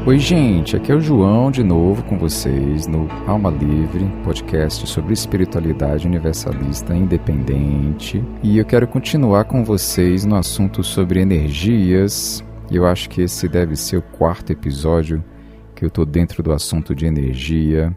Oi gente, aqui é o João de novo com vocês no Alma Livre, podcast sobre espiritualidade universalista independente. E eu quero continuar com vocês no assunto sobre energias. Eu acho que esse deve ser o 4º episódio que eu estou dentro do assunto de energia.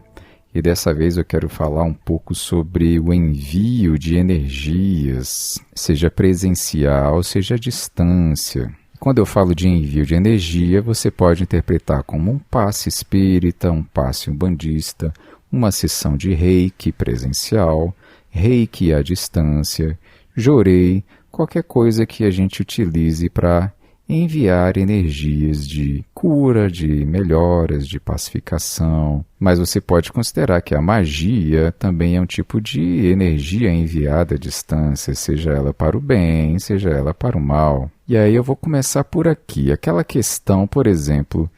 E dessa vez eu quero falar um pouco sobre o envio de energias, seja presencial, seja à distância. Quando eu falo de envio de energia, você pode interpretar como um passe espírita, um passe umbandista, uma sessão de reiki presencial, reiki à distância, jorei, qualquer coisa que a gente utilize para enviar energias de cura, de melhoras, de pacificação. Mas você pode considerar que a magia também é um tipo de energia enviada à distância, seja ela para o bem, seja ela para o mal. E aí eu vou começar por aqui. Aquela questão, por exemplo,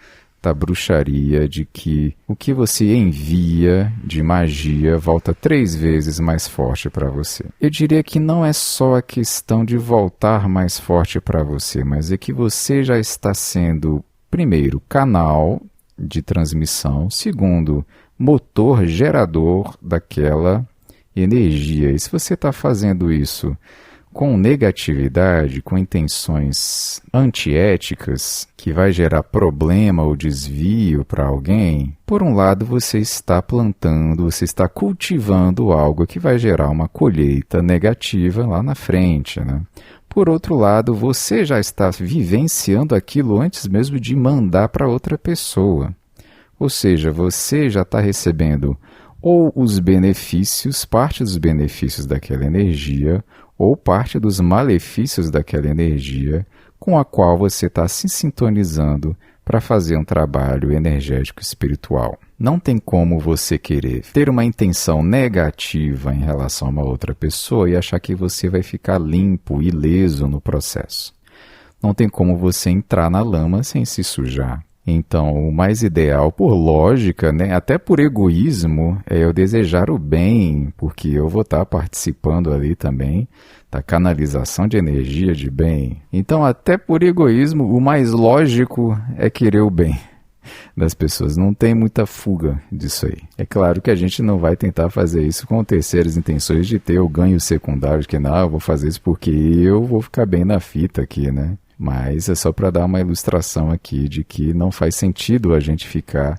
da bruxaria, de que o que você envia de magia volta 3 vezes mais forte para você. Eu diria que não é só a questão de voltar mais forte para você, mas é que você já está sendo, primeiro, canal de transmissão, segundo, motor gerador daquela energia. E se você está fazendo isso com negatividade, com intenções antiéticas, que vai gerar problema ou desvio para alguém, por um lado você está plantando, você está cultivando algo que vai gerar uma colheita negativa lá na frente, né? Por outro lado, você já está vivenciando aquilo antes mesmo de mandar para outra pessoa. Ou seja, você já está recebendo ou os benefícios, parte dos benefícios daquela energia, ou parte dos malefícios daquela energia com a qual você está se sintonizando para fazer um trabalho energético espiritual. Não tem como você querer ter uma intenção negativa em relação a uma outra pessoa e achar que você vai ficar limpo, ileso no processo. Não tem como você entrar na lama sem se sujar. Então, o mais ideal, por lógica, né, até por egoísmo, é eu desejar o bem, porque eu vou estar participando ali também da canalização de energia de bem. Então, até por egoísmo, o mais lógico é querer o bem das pessoas. Não tem muita fuga disso aí. É claro que a gente não vai tentar fazer isso com terceiras intenções de ter o ganho secundário, de que não, eu vou fazer isso porque eu vou ficar bem na fita aqui, né? Mas é só para dar uma ilustração aqui de que não faz sentido a gente ficar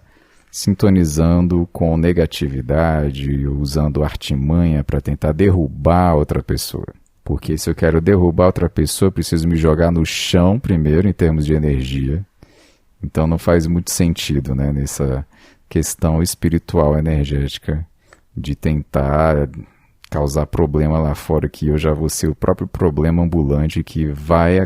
sintonizando com negatividade, usando artimanha para tentar derrubar outra pessoa. Porque se eu quero derrubar outra pessoa, eu preciso me jogar no chão primeiro em termos de energia. Então não faz muito sentido, né, nessa questão espiritual energética de tentar causar problema lá fora, que eu já vou ser o próprio problema ambulante, que vai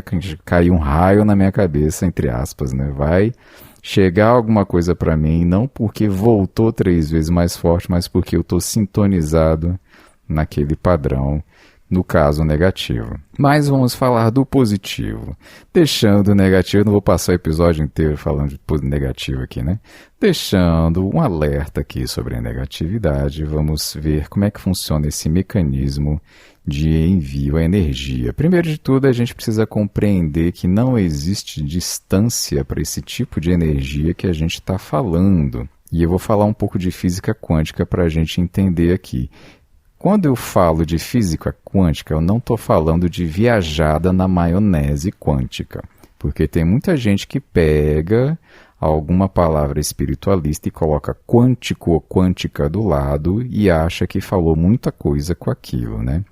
cair um raio na minha cabeça, entre aspas, né? Vai chegar alguma coisa para mim, não porque voltou 3 vezes mais forte, mas porque eu estou sintonizado naquele padrão, no caso negativo. Mas vamos falar do positivo. Deixando o negativo, não vou passar o episódio inteiro falando de negativo aqui, né? Deixando um alerta aqui sobre a negatividade, vamos ver como é que funciona esse mecanismo de envio à energia. Primeiro de tudo, a gente precisa compreender que não existe distância para esse tipo de energia que a gente está falando. E eu vou falar um pouco de física quântica para a gente entender aqui. Quando eu falo de física quântica, eu não estou falando de viajada na maionese quântica, porque tem muita gente que pega alguma palavra espiritualista e coloca quântico ou quântica do lado e acha que falou muita coisa com aquilo, né?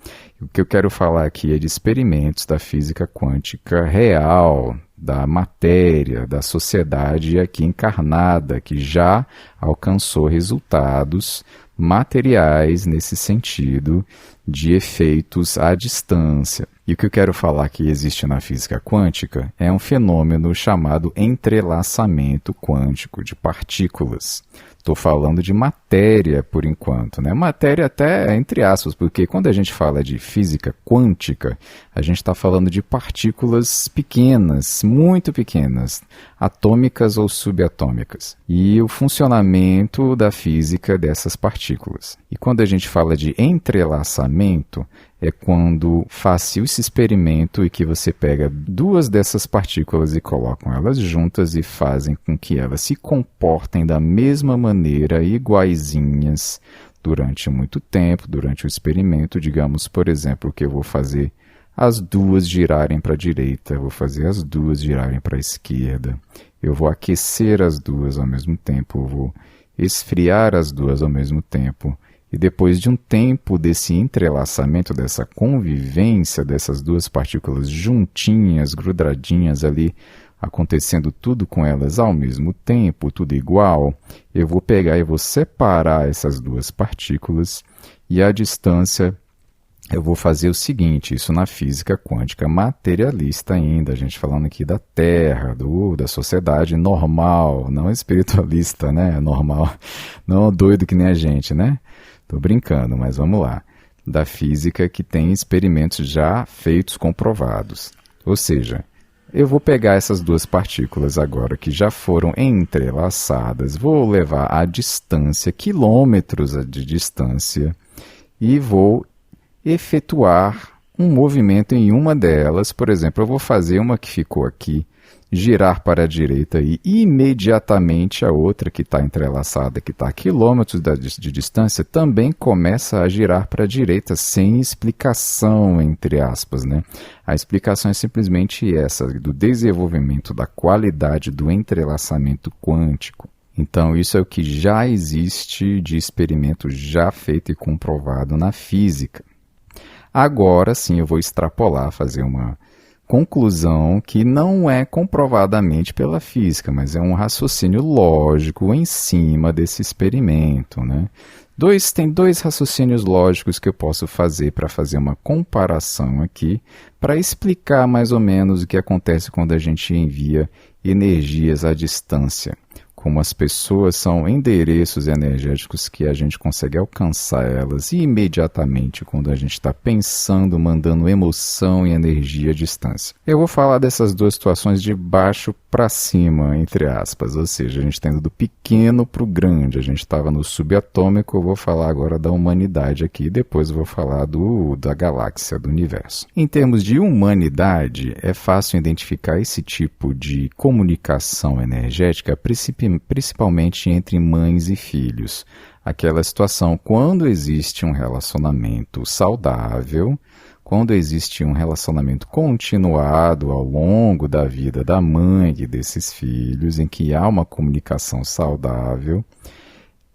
O que eu quero falar aqui é de experimentos da física quântica real, da matéria, da sociedade aqui encarnada, que já alcançou resultados materiais nesse sentido de efeitos à distância. E o que eu quero falar que existe na física quântica é um fenômeno chamado entrelaçamento quântico de partículas. Estou falando de matéria por enquanto, né? Matéria até entre aspas, porque quando a gente fala de física quântica, a gente está falando de partículas pequenas, muito pequenas, atômicas ou subatômicas, e o funcionamento da física dessas partículas. E quando a gente fala de entrelaçamento, entrelaçamento é quando faz esse experimento e que você pega duas dessas partículas e colocam elas juntas e fazem com que elas se comportem da mesma maneira, iguaizinhas, durante muito tempo, durante o experimento. Digamos, por exemplo, que eu vou fazer as duas girarem para a direita, eu vou fazer as duas girarem para a esquerda, eu vou aquecer as duas ao mesmo tempo, eu vou esfriar as duas ao mesmo tempo. E depois de um tempo desse entrelaçamento, dessa convivência dessas duas partículas juntinhas, grudadinhas ali, acontecendo tudo com elas ao mesmo tempo, tudo igual, eu vou pegar e vou separar essas duas partículas e a distância eu vou fazer o seguinte, isso na física quântica materialista ainda, a gente falando aqui da Terra, da sociedade normal, não espiritualista, né? Normal, não doido que nem a gente, né? Tô brincando, mas vamos lá. Da física que tem experimentos já feitos, comprovados. Ou seja, eu vou pegar essas duas partículas agora que já foram entrelaçadas, vou levar a distância, quilômetros de distância, e vou efetuar um movimento em uma delas. Por exemplo, eu vou fazer uma que ficou aqui, girar para a direita e imediatamente a outra que está entrelaçada, que está a quilômetros de distância, também começa a girar para a direita, sem explicação, entre aspas, né? A explicação é simplesmente essa, do desenvolvimento da qualidade do entrelaçamento quântico. Então, isso é o que já existe de experimento já feito e comprovado na física. Agora sim eu vou extrapolar, fazer uma conclusão que não é comprovadamente pela física, mas é um raciocínio lógico em cima desse experimento, né? Tem dois raciocínios lógicos que eu posso fazer para fazer uma comparação aqui, para explicar mais ou menos o que acontece quando a gente envia energias à distância. Como as pessoas são endereços energéticos que a gente consegue alcançar elas imediatamente quando a gente está pensando, mandando emoção e energia à distância. Eu vou falar dessas duas situações de baixo para cima, entre aspas, ou seja, a gente está indo do pequeno para o grande. A gente estava no subatômico, eu vou falar agora da humanidade aqui, depois eu vou falar da galáxia, do universo. Em termos de humanidade, é fácil identificar esse tipo de comunicação energética, principalmente entre mães e filhos. Aquela situação quando existe um relacionamento saudável, quando existe um relacionamento continuado ao longo da vida da mãe e desses filhos, em que há uma comunicação saudável,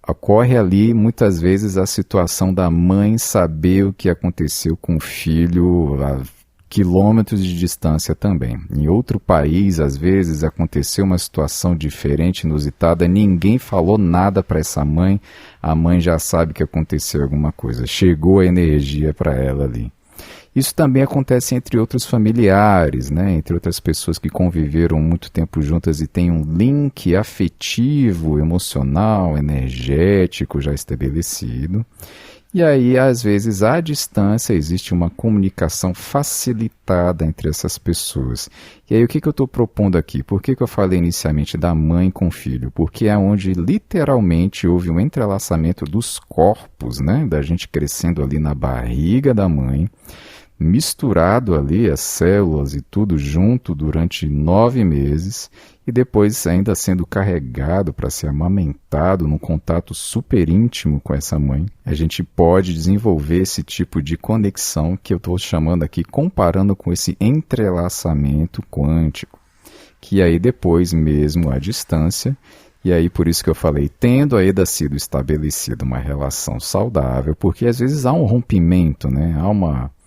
ocorre ali muitas vezes a situação da mãe saber o que aconteceu com o filho a quilômetros de distância também. Em outro país, às vezes, aconteceu uma situação diferente, inusitada, ninguém falou nada para essa mãe, a mãe já sabe que aconteceu alguma coisa, chegou a energia para ela ali. Isso também acontece entre outros familiares, né? Entre outras pessoas que conviveram muito tempo juntas e têm um link afetivo, emocional, energético já estabelecido. E aí, às vezes, à distância, existe uma comunicação facilitada entre essas pessoas. E aí, o que eu estou propondo aqui? Por que eu falei inicialmente da mãe com o filho? Porque é onde, literalmente, houve um entrelaçamento dos corpos, né? Da gente crescendo ali na barriga da mãe, misturado ali as células e tudo junto durante 9 meses e depois ainda sendo carregado para ser amamentado num contato super íntimo com essa mãe, a gente pode desenvolver esse tipo de conexão que eu estou chamando aqui, comparando com esse entrelaçamento quântico, que aí depois mesmo à distância, e aí por isso que eu falei, tendo ainda sido estabelecida uma relação saudável, porque às vezes há um rompimento, né?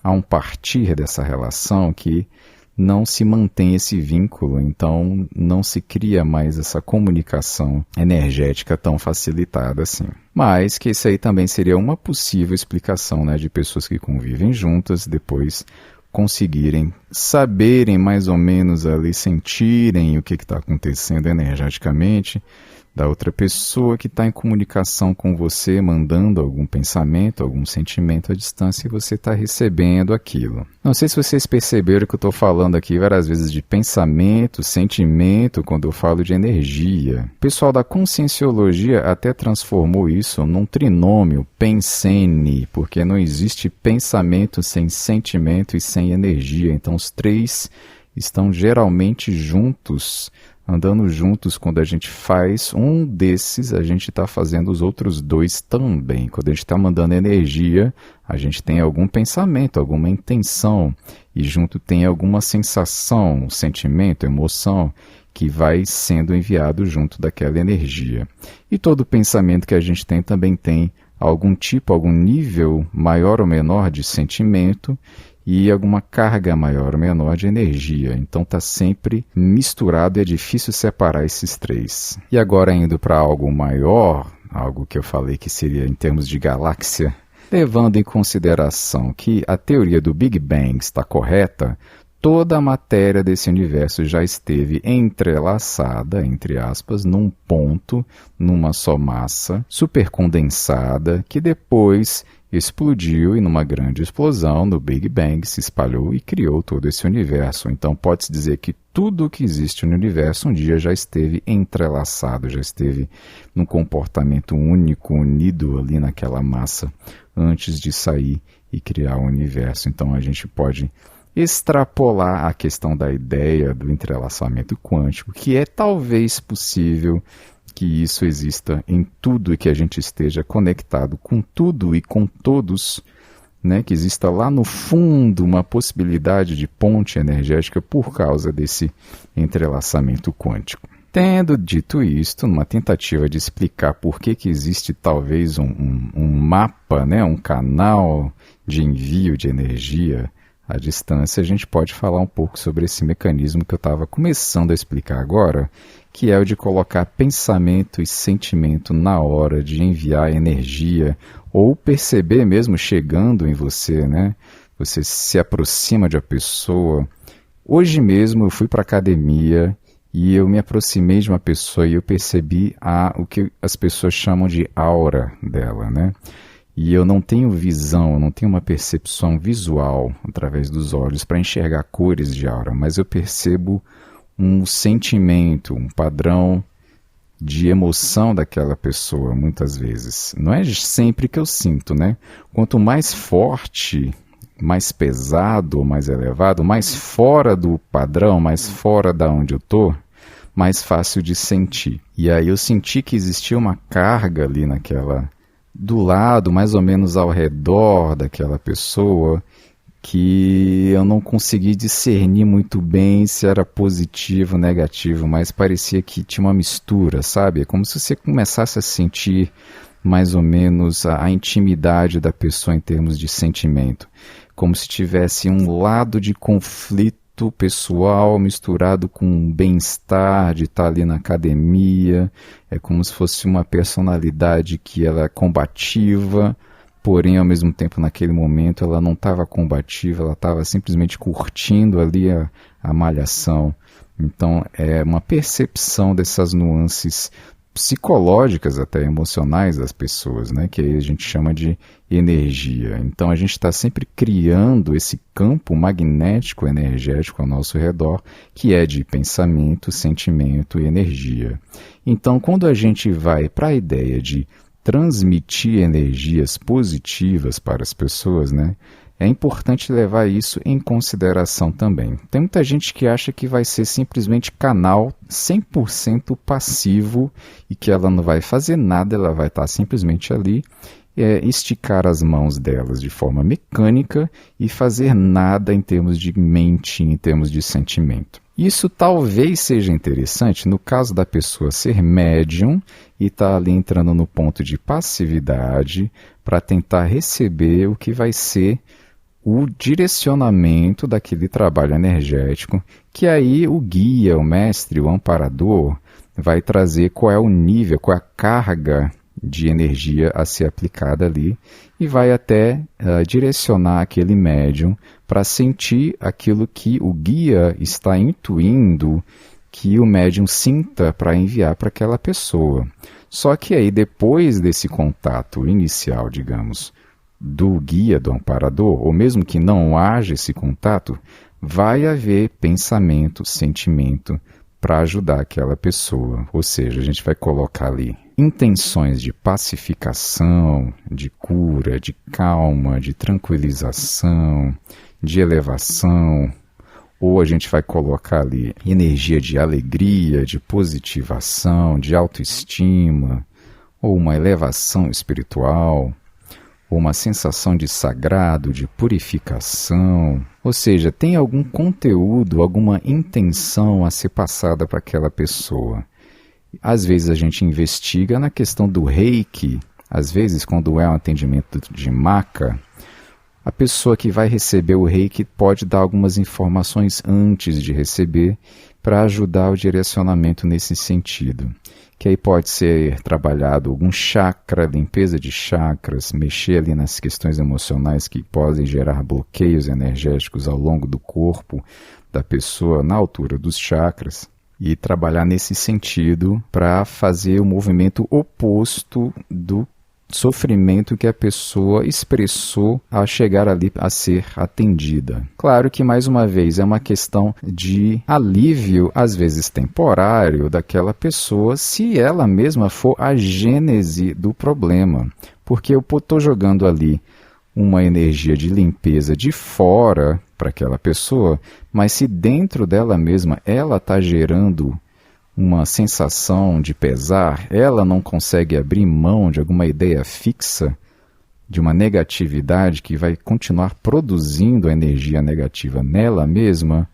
Há um partir dessa relação que não se mantém esse vínculo, então não se cria mais essa comunicação energética tão facilitada assim. Mas que isso aí também seria uma possível explicação, né, de pessoas que convivem juntas, depois conseguirem saberem mais ou menos ali, sentirem o que está acontecendo energeticamente, da outra pessoa que está em comunicação com você, mandando algum pensamento, algum sentimento à distância, e você está recebendo aquilo. Não sei se vocês perceberam que eu estou falando aqui várias vezes de pensamento, sentimento, quando eu falo de energia. O pessoal da Conscienciologia até transformou isso num trinômio, pensene, porque não existe pensamento sem sentimento e sem energia. Então os três estão geralmente juntos, andando juntos. Quando a gente faz um desses, a gente está fazendo os outros dois também. Quando a gente está mandando energia, a gente tem algum pensamento, alguma intenção, e junto tem alguma sensação, sentimento, emoção, que vai sendo enviado junto daquela energia. E todo pensamento que a gente tem também tem algum tipo, algum nível maior ou menor de sentimento, e alguma carga maior ou menor de energia. Então está sempre misturado e é difícil separar esses três. E agora indo para algo maior, algo que eu falei que seria em termos de galáxia, levando em consideração que a teoria do Big Bang está correta, toda a matéria desse universo já esteve entrelaçada, entre aspas, num ponto, numa só massa, supercondensada, que depois explodiu e numa grande explosão, no Big Bang, se espalhou e criou todo esse universo. Então pode-se dizer que tudo o que existe no universo um dia já esteve entrelaçado, já esteve num comportamento único, unido ali naquela massa, antes de sair e criar o universo. Então a gente pode extrapolar a questão da ideia do entrelaçamento quântico, que é talvez possível que isso exista em tudo e que a gente esteja conectado com tudo e com todos, né? Que exista lá no fundo uma possibilidade de ponte energética por causa desse entrelaçamento quântico. Tendo dito isto, numa tentativa de explicar por que existe talvez um mapa, né? Um canal de envio de energia à distância, a gente pode falar um pouco sobre esse mecanismo que eu estava começando a explicar agora, que é o de colocar pensamento e sentimento na hora de enviar energia, ou perceber mesmo chegando em você, né? Você se aproxima de uma pessoa. Hoje mesmo eu fui para a academia e eu me aproximei de uma pessoa e eu percebi o que as pessoas chamam de aura dela, né? E eu não tenho visão, eu não tenho uma percepção visual através dos olhos para enxergar cores de aura, mas eu percebo um sentimento, um padrão de emoção daquela pessoa, muitas vezes. Não é sempre que eu sinto, né? Quanto mais forte, mais pesado, mais elevado, mais fora do padrão, mais fora da onde eu estou, mais fácil de sentir. E aí eu senti que existia uma carga ali do lado, mais ou menos ao redor daquela pessoa, que eu não consegui discernir muito bem se era positivo ou negativo, mas parecia que tinha uma mistura, sabe? É como se você começasse a sentir mais ou menos a intimidade da pessoa em termos de sentimento, como se tivesse um lado de conflito pessoal misturado com bem-estar de estar ali na academia. É como se fosse uma personalidade que ela é combativa, porém ao mesmo tempo naquele momento ela não estava combativa, ela estava simplesmente curtindo ali a malhação. Então é uma percepção dessas nuances psicológicas, até emocionais das pessoas, né? Que aí a gente chama de energia. Então a gente está sempre criando esse campo magnético energético ao nosso redor, que é de pensamento, sentimento e energia. Então quando a gente vai para a ideia de transmitir energias positivas para as pessoas, né? É importante levar isso em consideração também. Tem muita gente que acha que vai ser simplesmente canal 100% passivo e que ela não vai fazer nada, ela vai estar simplesmente ali, esticar as mãos delas de forma mecânica e fazer nada em termos de mente, em termos de sentimento. Isso talvez seja interessante no caso da pessoa ser médium e estar ali entrando no ponto de passividade para tentar receber o que vai ser o direcionamento daquele trabalho energético, que aí o guia, o mestre, o amparador vai trazer qual é o nível, qual é a carga de energia a ser aplicada ali e vai até direcionar aquele médium para sentir aquilo que o guia está intuindo que o médium sinta para enviar para aquela pessoa. Só que aí, depois desse contato inicial, digamos, do guia, do amparador, ou mesmo que não haja esse contato, vai haver pensamento, sentimento para ajudar aquela pessoa. Ou seja, a gente vai colocar ali intenções de pacificação, de cura, de calma, de tranquilização, de elevação, ou a gente vai colocar ali energia de alegria, de positivação, de autoestima, ou uma elevação espiritual, ou uma sensação de sagrado, de purificação. Ou seja, tem algum conteúdo, alguma intenção a ser passada para aquela pessoa. Às vezes a gente investiga na questão do reiki, às vezes quando é um atendimento de maca, a pessoa que vai receber o reiki pode dar algumas informações antes de receber para ajudar o direcionamento nesse sentido. Que aí pode ser trabalhado algum chakra, limpeza de chakras, mexer ali nas questões emocionais que podem gerar bloqueios energéticos ao longo do corpo da pessoa na altura dos chakras. E trabalhar nesse sentido para fazer o movimento oposto do sofrimento que a pessoa expressou ao chegar ali a ser atendida. Claro que, mais uma vez, é uma questão de alívio, às vezes temporário, daquela pessoa, se ela mesma for a gênese do problema. Porque eu estou jogando ali uma energia de limpeza de fora para aquela pessoa, mas se dentro dela mesma ela está gerando uma sensação de pesar, ela não consegue abrir mão de alguma ideia fixa, de uma negatividade que vai continuar produzindo a energia negativa nela mesma,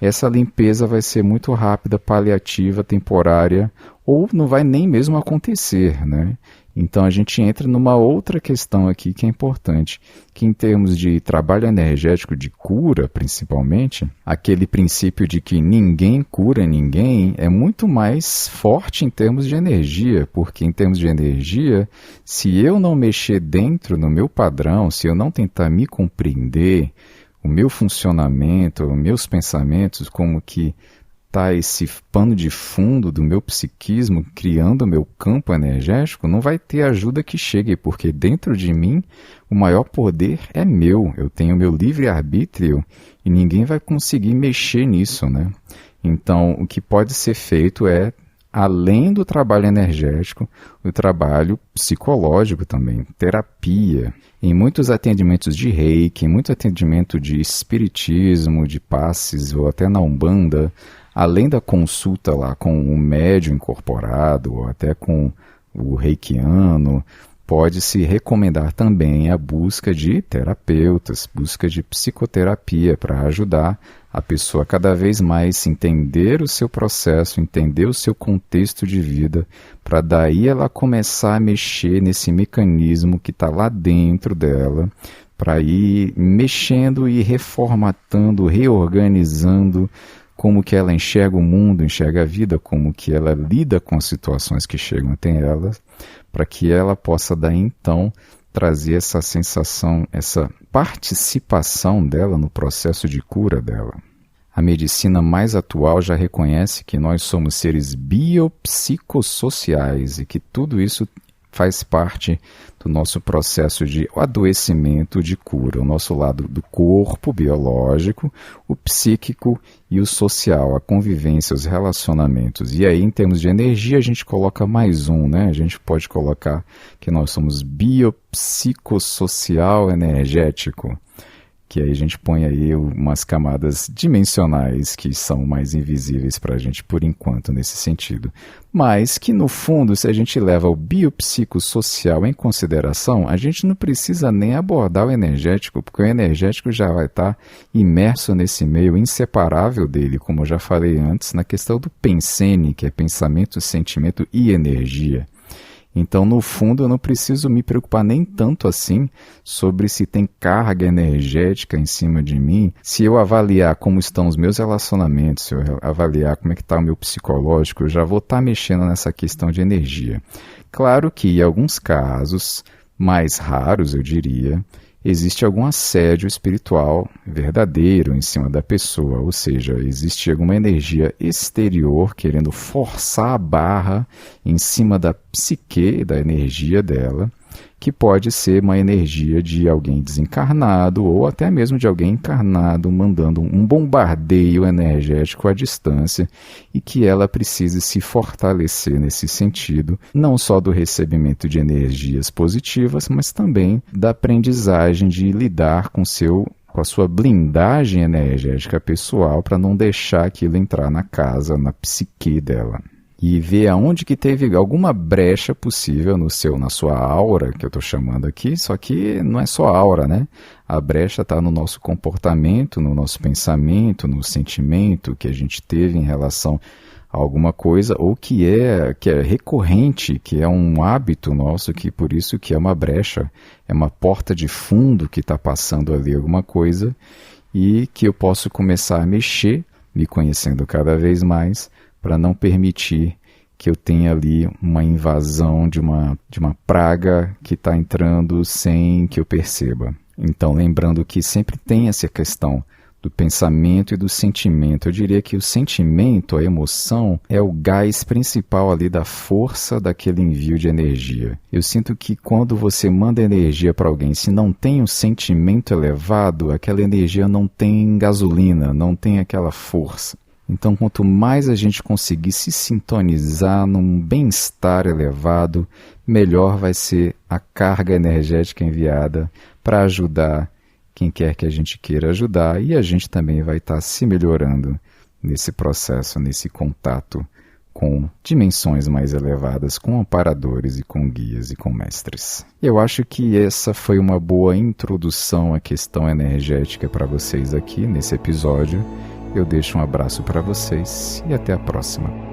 essa limpeza vai ser muito rápida, paliativa, temporária, ou não vai nem mesmo acontecer, né? Então a gente entra numa outra questão aqui que é importante, que em termos de trabalho energético, de cura principalmente, aquele princípio de que ninguém cura ninguém é muito mais forte em termos de energia, porque em termos de energia, se eu não mexer dentro no meu padrão, se eu não tentar me compreender, o meu funcionamento, os meus pensamentos, como que está esse pano de fundo do meu psiquismo criando o meu campo energético, não vai ter ajuda que chegue, porque dentro de mim o maior poder é meu, eu tenho meu livre-arbítrio e ninguém vai conseguir mexer nisso, né? Então, o que pode ser feito é, além do trabalho energético, o trabalho psicológico também, terapia. Em muitos atendimentos de reiki, em muito atendimento de espiritismo, de passes ou até na Umbanda, além da consulta lá com o médium incorporado ou até com o reikiano, pode-se recomendar também a busca de terapeutas, busca de psicoterapia para ajudar a pessoa cada vez mais entender o seu processo, entender o seu contexto de vida, para daí ela começar a mexer nesse mecanismo que está lá dentro dela, para ir mexendo e reformatando, reorganizando como que ela enxerga o mundo, enxerga a vida, como que ela lida com as situações que chegam até ela, para que ela possa daí então trazer essa sensação, essa participação dela no processo de cura dela. A medicina mais atual já reconhece que nós somos seres biopsicossociais e que tudo isso faz parte do nosso processo de adoecimento, de cura, o nosso lado do corpo biológico, o psíquico e o social, a convivência, os relacionamentos. E aí, em termos de energia, a gente coloca mais um, né? A gente pode colocar que nós somos biopsicossocial energético, que aí a gente põe aí umas camadas dimensionais que são mais invisíveis para a gente por enquanto nesse sentido. Mas que no fundo, se a gente leva o biopsicossocial em consideração, a gente não precisa nem abordar o energético, porque o energético já vai estar imerso nesse meio inseparável dele, como eu já falei antes, na questão do pensene, que é pensamento, sentimento e energia. Então, no fundo, eu não preciso me preocupar nem tanto assim sobre se tem carga energética em cima de mim. Se eu avaliar como estão os meus relacionamentos, se eu avaliar como é que está o meu psicológico, eu já vou estar mexendo nessa questão de energia. Claro que, em alguns casos, mais raros, eu diria, existe algum assédio espiritual verdadeiro em cima da pessoa, ou seja, existe alguma energia exterior querendo forçar a barra em cima da psique, da energia dela, que pode ser uma energia de alguém desencarnado ou até mesmo de alguém encarnado mandando um bombardeio energético à distância e que ela precise se fortalecer nesse sentido, não só do recebimento de energias positivas, mas também da aprendizagem de lidar com a sua blindagem energética pessoal para não deixar aquilo entrar na casa, na psique dela. E ver aonde que teve alguma brecha possível na sua aura, que eu estou chamando aqui, só que não é só aura, né? A brecha está no nosso comportamento, no nosso pensamento, no sentimento que a gente teve em relação a alguma coisa, ou que é recorrente, que é um hábito nosso, que por isso que é uma brecha, é uma porta de fundo que está passando ali alguma coisa, e que eu posso começar a mexer, me conhecendo cada vez mais, para não permitir que eu tenha ali uma invasão de uma praga que está entrando sem que eu perceba. Então, lembrando que sempre tem essa questão do pensamento e do sentimento. Eu diria que o sentimento, a emoção, é o gás principal ali da força daquele envio de energia. Eu sinto que quando você manda energia para alguém, se não tem um sentimento elevado, aquela energia não tem gasolina, não tem aquela força. Então, quanto mais a gente conseguir se sintonizar num bem-estar elevado, melhor vai ser a carga energética enviada para ajudar quem quer que a gente queira ajudar, e a gente também vai estar se melhorando nesse processo, nesse contato com dimensões mais elevadas, com amparadores e com guias e com mestres. Eu acho que essa foi uma boa introdução à questão energética para vocês aqui nesse episódio. Eu deixo um abraço para vocês e até a próxima.